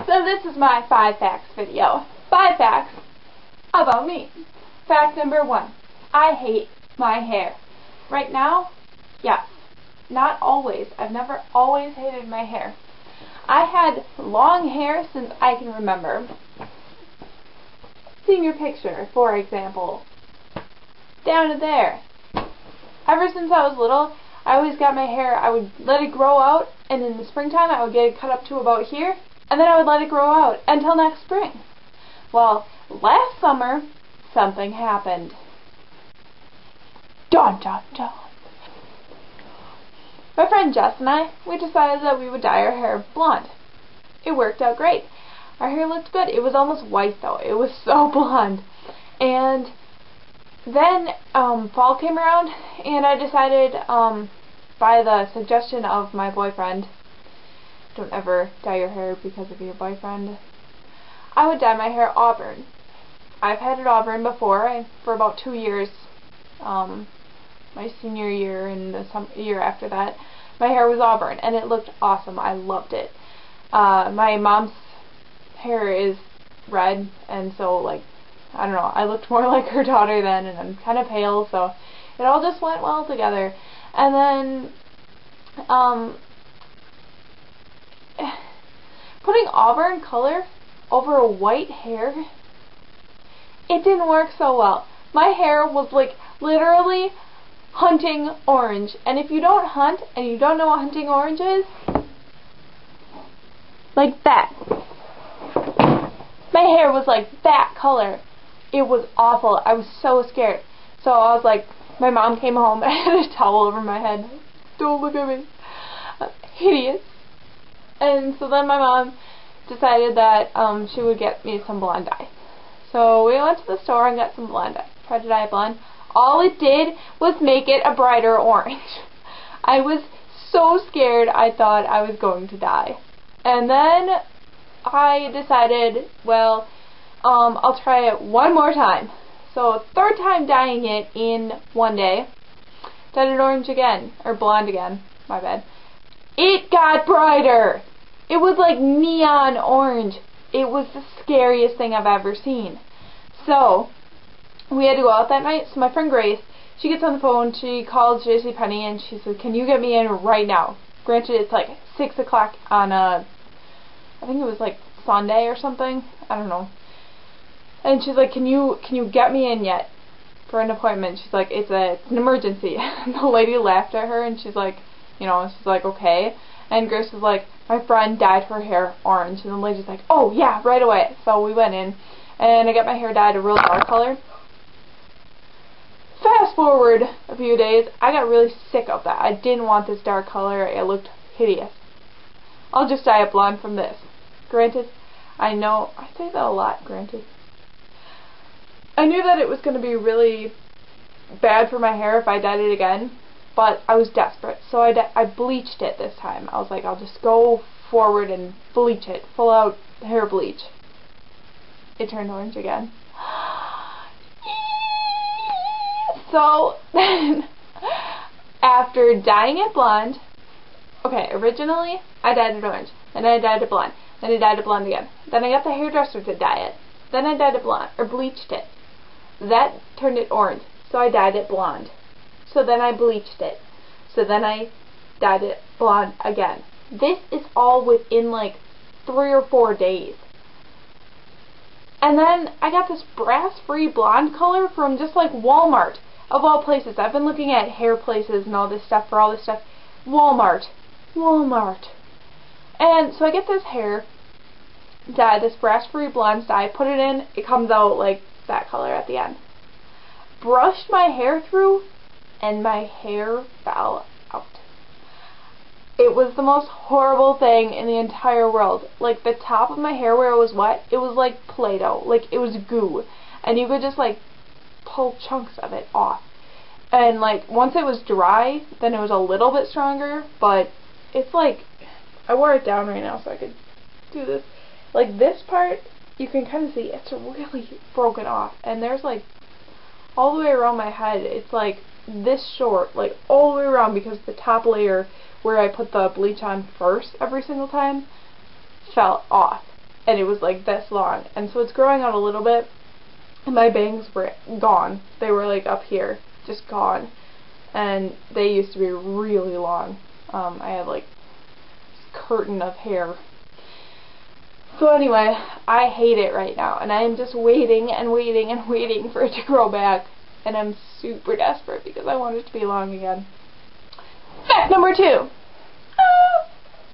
So this is my 5 facts video. 5 facts about me. Fact number 1. I hate my hair. Right now, yes. Not always. I've never always hated my hair. I had long hair since I can remember. Senior picture, for example. Down to there. Ever since I was little, I always got my hair, I would let it grow out, and in the springtime I would get it cut up to about here, and then I would let it grow out until next spring. Well, last summer, something happened. Dun dun dun. My friend Jess and I, we decided that we would dye our hair blonde. It worked out great. Our hair looked good. It was almost white though. It was so blonde. And then fall came around, and I decided, by the suggestion of my boyfriend, don't ever dye your hair because of your boyfriend, I would dye my hair auburn. I've had it auburn before, for about 2 years, my senior year and the year after that, my hair was auburn, and it looked awesome. I loved it. My mom's hair is red, and so, like, I don't know, I looked more like her daughter then, and I'm kind of pale, so it all just went well together. And then, putting auburn color over white hair, it didn't work so well. My hair was, like, literally hunting orange. And if you don't hunt, and you don't know what hunting orange is, like that. My hair was like that color. It was awful. I was so scared. So I was like, my mom came home and I had a towel over my head. Don't look at me. Hideous. And so then my mom decided that she would get me some blonde dye. So we went to the store and got some blonde dye. Tried to dye it blonde. All it did was make it a brighter orange. I was so scared I thought I was going to die. And then I decided, well, I'll try it one more time. So, 3rd time dyeing it in one day. Dyed it orange again, or blonde again, my bad. It got brighter! It was like neon orange. It was the scariest thing I've ever seen. So, we had to go out that night, so my friend Grace, she gets on the phone, she calls JCPenney, and she says, can you get me in right now? Granted, it's like 6 o'clock on a, I think it was like Sunday or something, I don't know. And she's like, can you get me in yet for an appointment? She's like, it's an emergency. And the lady laughed at her, and she's like, she's like, okay. And Grace was like, my friend dyed her hair orange. And the lady's like, oh yeah, right away. So we went in, and I got my hair dyed a real dark color. Fast forward a few days, I got really sick of that. I didn't want this dark color. It looked hideous. I'll just dye it blonde from this. Granted, I know, I say that a lot, granted. I knew that it was going to be really bad for my hair if I dyed it again, but I was desperate, so I bleached it this time. I was like, I'll just go forward and bleach it, full out hair bleach. It turned orange again. So, then, after dyeing it blonde, okay, originally, I dyed it orange, then I dyed it blonde, then I dyed it blonde again, then I got the hairdresser to dye it, then I dyed it blonde, or bleached it. That turned it orange, so I dyed it blonde. So then I bleached it. So then I dyed it blonde again. This is all within like 3 or 4 days. And then I got this brass-free blonde color from just like Walmart, of all places. I've been looking at hair places and all this stuff for all this stuff. Walmart. And so I get this hair dye, this brass-free blonde dye, put it in, it comes out like that color at the end. Brushed my hair through, and my hair fell out. It was the most horrible thing in the entire world. Like, the top of my hair where it was wet, it was like Play-Doh. Like, it was goo. And you could just, like, pull chunks of it off. And, like, once it was dry, then it was a little bit stronger, but it's like, I wore it down right now so I could do this. Like, this part, you can kind of see it's really broken off, and there's like all the way around my head, it's like this short, like all the way around, because the top layer where I put the bleach on first every single time fell off. and it was like this long, and so it's growing out a little bit, and my bangs were gone. They were like up here, just gone, and they used to be really long. I had like this curtain of hair. So anyway, I hate it right now, and I am just waiting and waiting and waiting for it to grow back, and I'm super desperate because I want it to be long again. Fact number 2.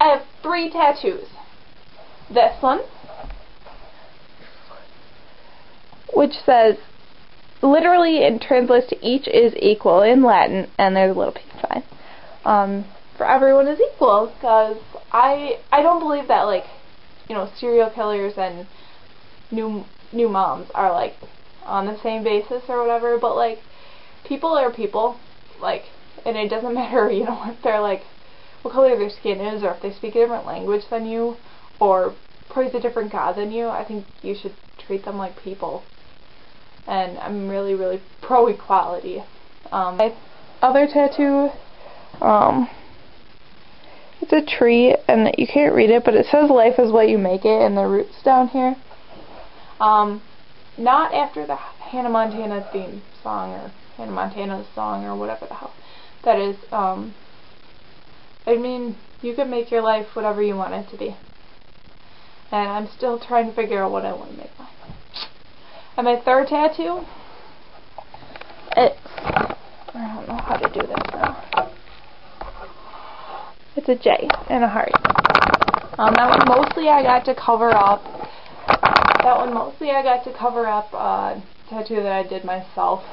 I have 3 tattoos. This one, which says, literally it translates to each is equal in Latin, and there's a little peace sign. For everyone is equal, because I don't believe that, like, you know, serial killers and new moms are like on the same basis or whatever, but like people are people, like, and it doesn't matter, you know, if they're like what color their skin is, or if they speak a different language than you, or praise a different god than you. I think you should treat them like people, and I'm really, really pro equality. My other tattoo, it's a tree, and you can't read it, but it says life is what you make it, and the roots down here. Not after the Hannah Montana theme song, or Hannah Montana's song, or whatever the hell that is. I mean, you can make your life whatever you want it to be. And I'm still trying to figure out what I want to make mine. And my third tattoo, I don't know how to do this now. It's a J and a heart. That one mostly I got to cover up. A tattoo that I did myself.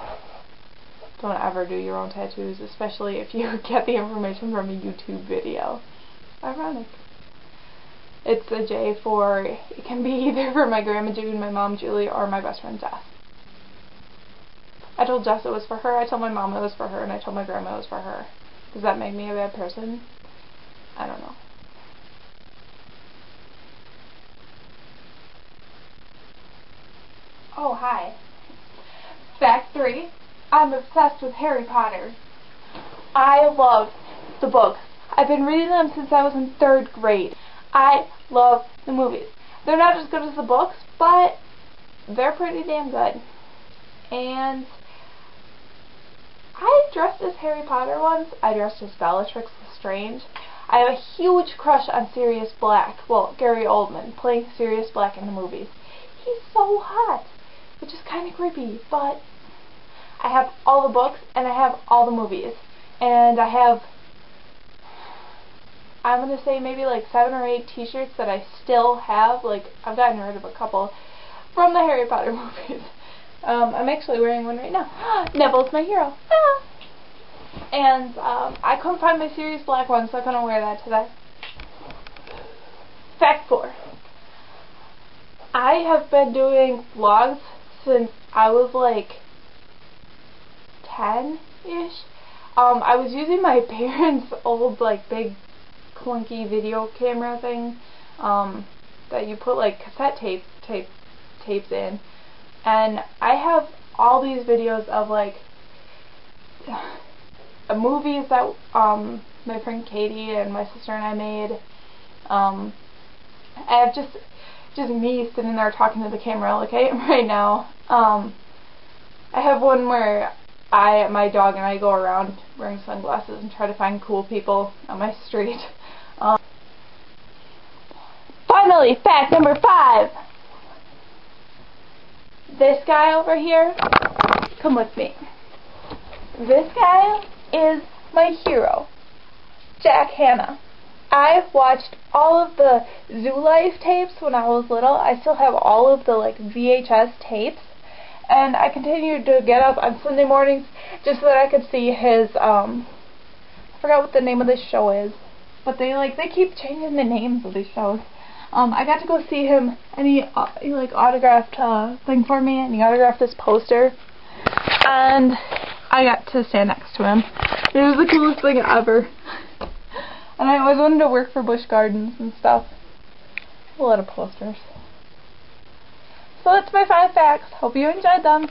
Don't ever do your own tattoos, especially if you get the information from a YouTube video. Ironic. It's a J for, it can be either for my grandma June, my mom Julie, or my best friend Jess. I told Jess it was for her, I told my mom it was for her, and I told my grandma it was for her. Does that make me a bad person? I don't know. Oh, hi. Fact 3. I'm obsessed with Harry Potter. I love the books. I've been reading them since I was in 3rd grade. I love the movies. They're not as good as the books, but they're pretty damn good. And I dressed as Harry Potter once. I dressed as Bellatrix Lestrange. I have a huge crush on Sirius Black. Well, Gary Oldman, playing Sirius Black in the movies. He's so hot, which is kind of creepy, but I have all the books, and I have all the movies. And I have, I'm going to say maybe like 7 or 8 t-shirts that I still have. Like, I've gotten rid of a couple from the Harry Potter movies. I'm actually wearing one right now. Neville's my hero. Ah! And I couldn't find my Sirius Black one, so I couldn't wear that today. Fact 4. I have been doing vlogs since I was like 10-ish. I was using my parents' old, like, big clunky video camera thing that you put like cassette tapes in, and I have all these videos of like movies that my friend Katie and my sister and I made. I have just me sitting there talking to the camera like I am right now. I have one where my dog and I go around wearing sunglasses and try to find cool people on my street. Finally, fact number 5. This guy over here, come with me. This guy is my hero, Jack Hanna. I watched all of the Zoo Life tapes when I was little. I still have all of the like VHS tapes, and I continued to get up on Sunday mornings just so that I could see his I forgot what the name of this show is, but they keep changing the names of these shows. I got to go see him, and he like autographed thing for me, and he autographed this poster, and I got to stand next to him. It was the coolest thing ever. And I always wanted to work for Busch Gardens and stuff. A lot of posters. So that's my 5 facts. Hope you enjoyed them.